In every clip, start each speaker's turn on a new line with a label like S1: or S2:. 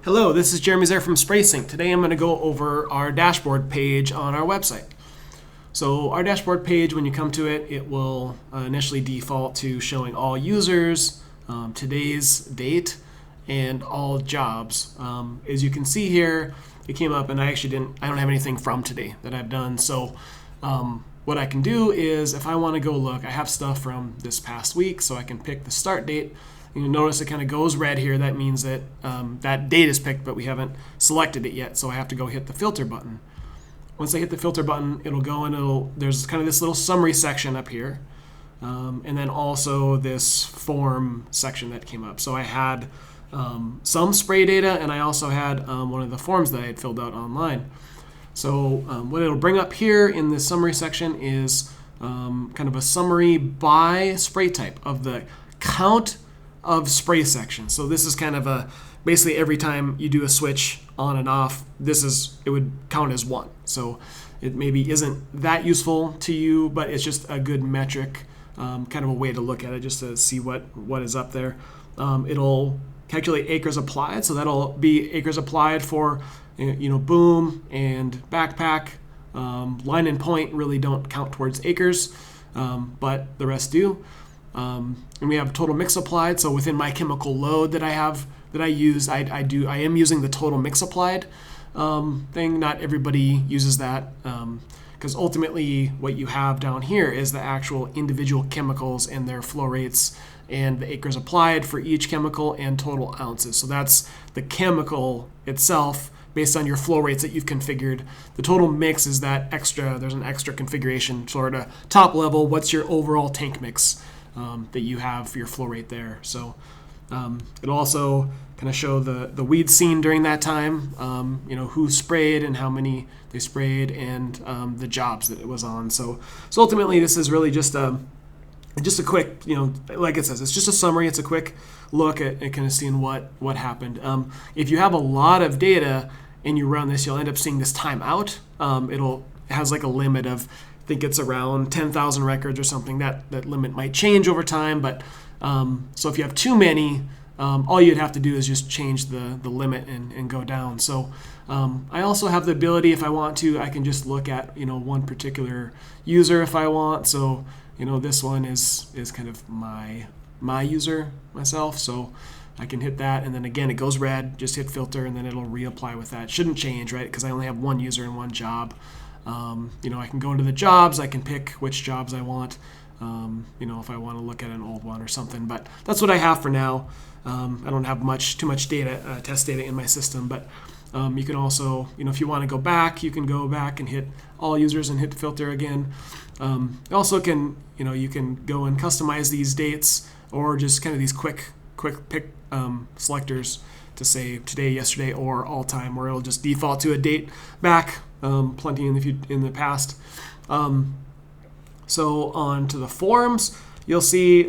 S1: Hello, this is Jeremy Zare from SpraySync. Today I'm going to go over our dashboard page on our website. So our dashboard page, when you come to it, it will initially default to showing all users, today's date, and all jobs. As you can see here, it came up and I don't have anything from today that I've done. So what I can do is if I want to go look, I have stuff from this past week, so I can pick the start date. You notice it kind of goes red here. That means that that date is picked, but we haven't selected it yet. So I have to go hit the filter button. Once I hit the filter button, it'll go and there's kind of this little summary section up here. And then also this form section that came up. So I had some spray data, and I also had one of the forms that I had filled out online. So what it'll bring up here in this summary section is kind of a summary by spray type of the count of spray sections. So this is kind of basically every time you do a switch on and off, it would count as one. So it maybe isn't that useful to you, but it's just a good metric, kind of a way to look at it, just to see what is up there. It'll calculate acres applied, so that'll be acres applied for boom and backpack. Line and point really don't count towards acres, but the rest do. And we have total mix applied. So within my chemical load that I use, I am using the total mix applied thing. Not everybody uses that, because ultimately what you have down here is the actual individual chemicals and their flow rates and the acres applied for each chemical and total ounces. So that's the chemical itself based on your flow rates that you've configured. The total mix is that there's an extra configuration sort of top level. What's your overall tank mix that you have for your flow rate there? So it'll also kind of show the weed seen during that time, who sprayed and how many they sprayed, and the jobs that it was on. So ultimately this is really just a quick, like it says, it's just a summary. It's a quick look at kind of seeing what happened. If you have a lot of data and you run this, you'll end up seeing this timeout. It has like a limit of, I think it's around 10,000 records or something. That limit might change over time, but so if you have too many, all you'd have to do is just change the limit and go down. So I also have the ability, if I want to, I can just look at one particular user if I want. So this one is kind of my user myself. So I can hit that, and then again it goes red. Just hit filter, and then it'll reapply with that. Shouldn't change, right? Because I only have one user and one job. I can go into the jobs. I can pick which jobs I want. If I want to look at an old one or something. But that's what I have for now. I don't have too much data, test data in my system. But you can also, if you want to go back, you can go back and hit all users and hit filter again. Also you can go and customize these dates, or just kind of these quick pick selectors to say today, yesterday, or all time, where it'll just default to a date back. Plenty in the past. So on to the forms, you'll see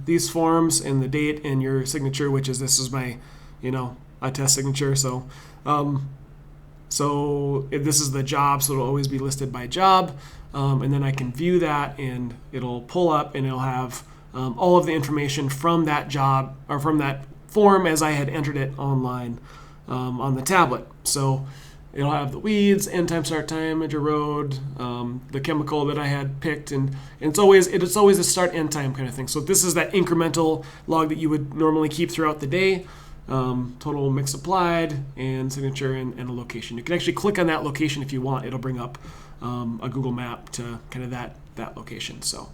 S1: these forms and the date and your signature, this is my, a test signature. So if this is the job, so it'll always be listed by job. And then I can view that, and it'll pull up, and it'll have all of the information from that job, or from that form as I had entered it online on the tablet. So it'll have the weeds, end time, start time, enter road, the chemical that I had picked, and it's always a start end time kind of thing. So this is that incremental log that you would normally keep throughout the day. Total mix applied, and signature, and a location. You can actually click on that location if you want. It'll bring up a Google map to kind of that location. So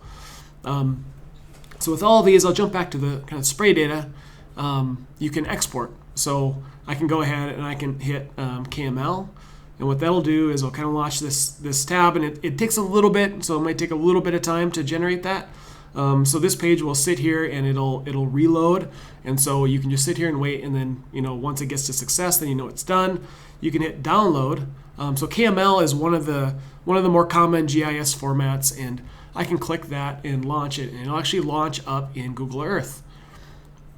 S1: with all of these, I'll jump back to the kind of spray data. You can export. So I can go ahead and I can hit KML, and what that'll do is it'll kind of launch this tab, and it takes a little bit, so it might take a little bit of time to generate that. So this page will sit here, and it'll reload, and so you can just sit here and wait, and then once it gets to success, then it's done. You can hit download. So KML is one of the more common GIS formats, and I can click that and launch it, and it'll actually launch up in Google Earth.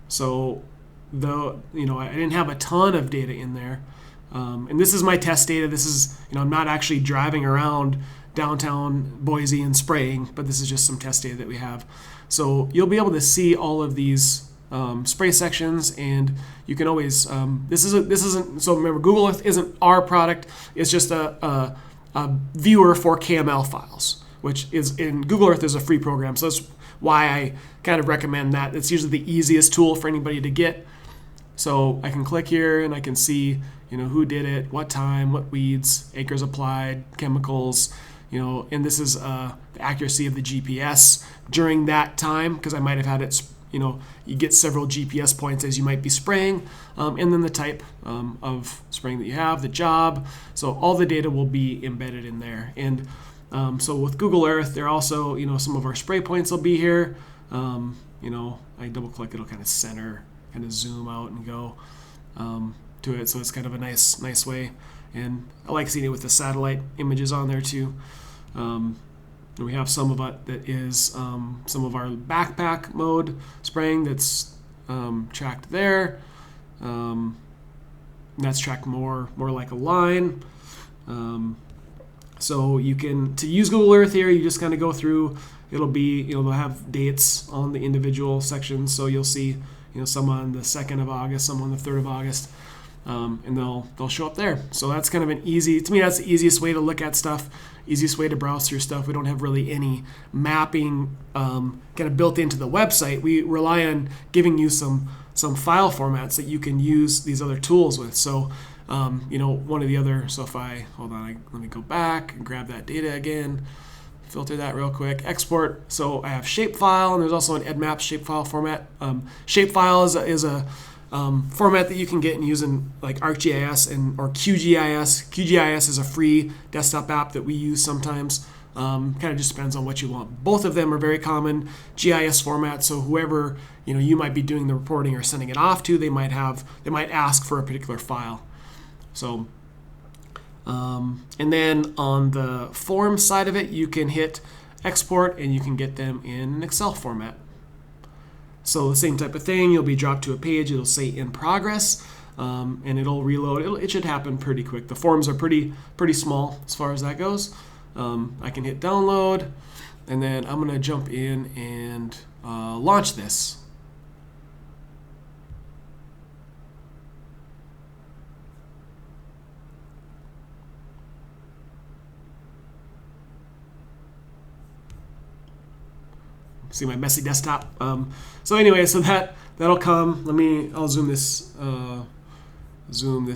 S1: So though I didn't have a ton of data in there, and this is my test data. This is I'm not actually driving around downtown Boise and spraying, but this is just some test data that we have. So you'll be able to see all of these spray sections, and you can always this isn't so remember, Google Earth isn't our product. It's just a viewer for KML files, which is in Google Earth is a free program. So that's why I kind of recommend that. It's usually the easiest tool for anybody to get. So I can click here and I can see, who did it, what time, what weeds, acres applied, chemicals, and this is the accuracy of the GPS during that time, because I might have had it, you get several GPS points as you might be spraying, and then the type of spraying that you have, the job. So all the data will be embedded in there. And so with Google Earth, there also, some of our spray points will be here. I double click, it'll kind of center, kind of zoom out and go to it. So it's kind of a nice way. And I like seeing it with the satellite images on there too. We have some of it that is some of our backpack mode spraying that's tracked there. That's tracked more like a line. So you can, to use Google Earth here, you just kind of go through. It'll be, they'll have dates on the individual sections. So you'll see, some on the 2nd of August, some on the 3rd of August. And they'll show up there. So that's kind of an easy, to me, that's the easiest way to look at stuff, easiest way to browse through stuff. We don't have really any mapping kind of built into the website. We rely on giving you some file formats that you can use these other tools with. So, one of the other, so if I, hold on, let me go back and grab that data again, filter that real quick, export. So I have shapefile, and there's also an EdMap shapefile format. Shapefile is a format that you can get and use in like ArcGIS or QGIS. QGIS is a free desktop app that we use sometimes. Kind of just depends on what you want. Both of them are very common GIS formats. So whoever you might be doing the reporting or sending it off to, they might ask for a particular file. So, and then on the form side of it, you can hit export and you can get them in an Excel format. So the same type of thing, you'll be dropped to a page, it'll say in progress, and it'll reload. It should happen pretty quick. The forms are pretty small as far as that goes. I can hit download, and then I'm gonna jump in and launch this. See my messy desktop. So anyway, so that'll come. I'll zoom this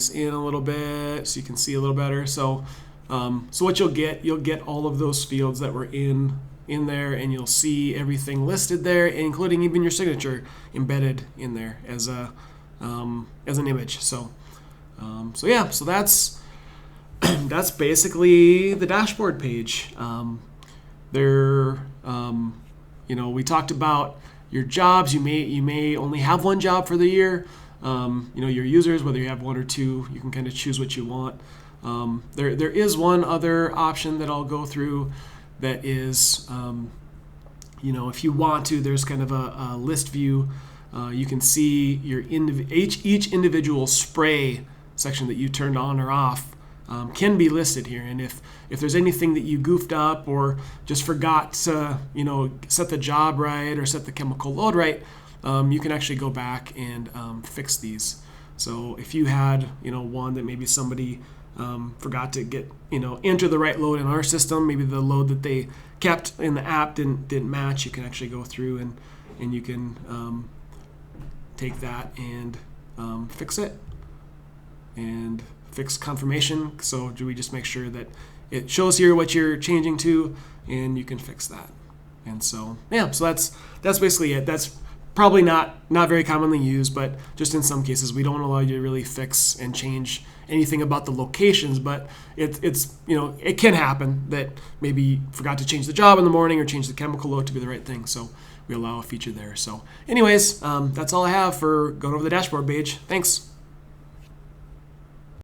S1: in a little bit so you can see a little better. So what you'll get all of those fields that were in there, and you'll see everything listed there, including even your signature embedded in there as an image. So yeah, so that's basically the dashboard page. We talked about your jobs. You may only have one job for the year. Your users, whether you have one or two, you can kind of choose what you want. There is one other option that I'll go through that is, if you want to, there's kind of a list view. You can see your each individual spray section that you turned on or off can be listed here. And if there's anything that you goofed up or just forgot to, set the job right or set the chemical load right, you can actually go back and fix these. So if you had, one that maybe somebody forgot to get, enter the right load in our system, maybe the load that they kept in the app didn't match, you can actually go through and you can take that and fix it and fix confirmation. So do we just make sure that it shows here what you're changing to, and you can fix that. And so yeah, so that's basically it. That's probably not very commonly used, but just in some cases we don't allow you to really fix and change anything about the locations, but it's it can happen that maybe you forgot to change the job in the morning or change the chemical load to be the right thing. So we allow a feature there. So anyways, that's all I have for going over the dashboard page. Thanks.